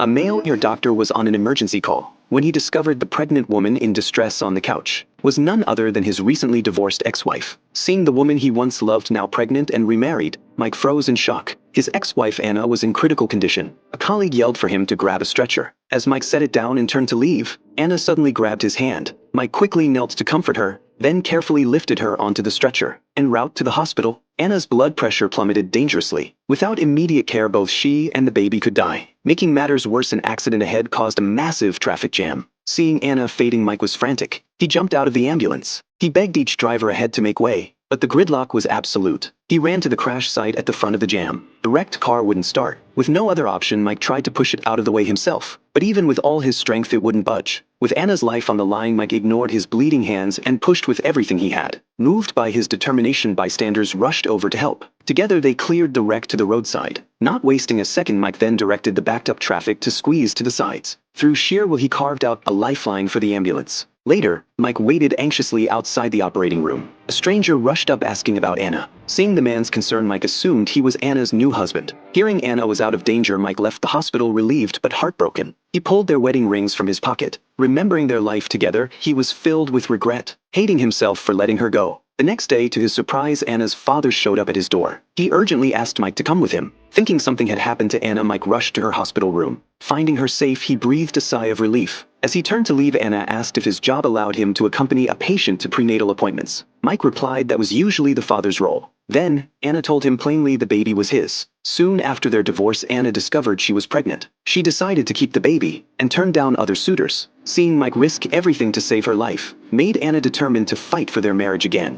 A male ear doctor was on an emergency call when he discovered the pregnant woman in distress on the couch was none other than his recently divorced ex-wife. Seeing the woman he once loved now pregnant and remarried, Mike froze in shock. His ex-wife Anna was in critical condition. A colleague yelled for him to grab a stretcher. As Mike set it down and turned to leave, Anna suddenly grabbed his hand. Mike quickly knelt to comfort her, then carefully lifted her onto the stretcher. En route to the hospital, Anna's blood pressure plummeted dangerously. Without immediate care, both she and the baby could die. Making matters worse, an accident ahead caused a massive traffic jam. Seeing Anna fading, Mike was frantic. He jumped out of the ambulance. He begged each driver ahead to make way, but the gridlock was absolute. He ran to the crash site at the front of the jam. The wrecked car wouldn't start. With no other option, Mike tried to push it out of the way himself, but even with all his strength, it wouldn't budge. With Anna's life on the line, Mike ignored his bleeding hands and pushed with everything he had. Moved by his determination, bystanders rushed over to help. Together, they cleared the wreck to the roadside. Not wasting a second, Mike then directed the backed-up traffic to squeeze to the sides. Through sheer will, he carved out a lifeline for the ambulance. Later, Mike waited anxiously outside the operating room. A stranger rushed up asking about Anna. Seeing the man's concern, Mike assumed he was Anna's new husband. Hearing Anna was out of danger, Mike left the hospital relieved but heartbroken. He pulled their wedding rings from his pocket. Remembering their life together, he was filled with regret, hating himself for letting her go. The next day, to his surprise, Anna's father showed up at his door. He urgently asked Mike to come with him. Thinking something had happened to Anna, Mike rushed to her hospital room. Finding her safe, he breathed a sigh of relief. As he turned to leave, Anna asked if his job allowed him to accompany a patient to prenatal appointments. Mike replied that was usually the father's role. Then, Anna told him plainly the baby was his. Soon after their divorce, Anna discovered she was pregnant. She decided to keep the baby and turned down other suitors. Seeing Mike risk everything to save her life made Anna determined to fight for their marriage again.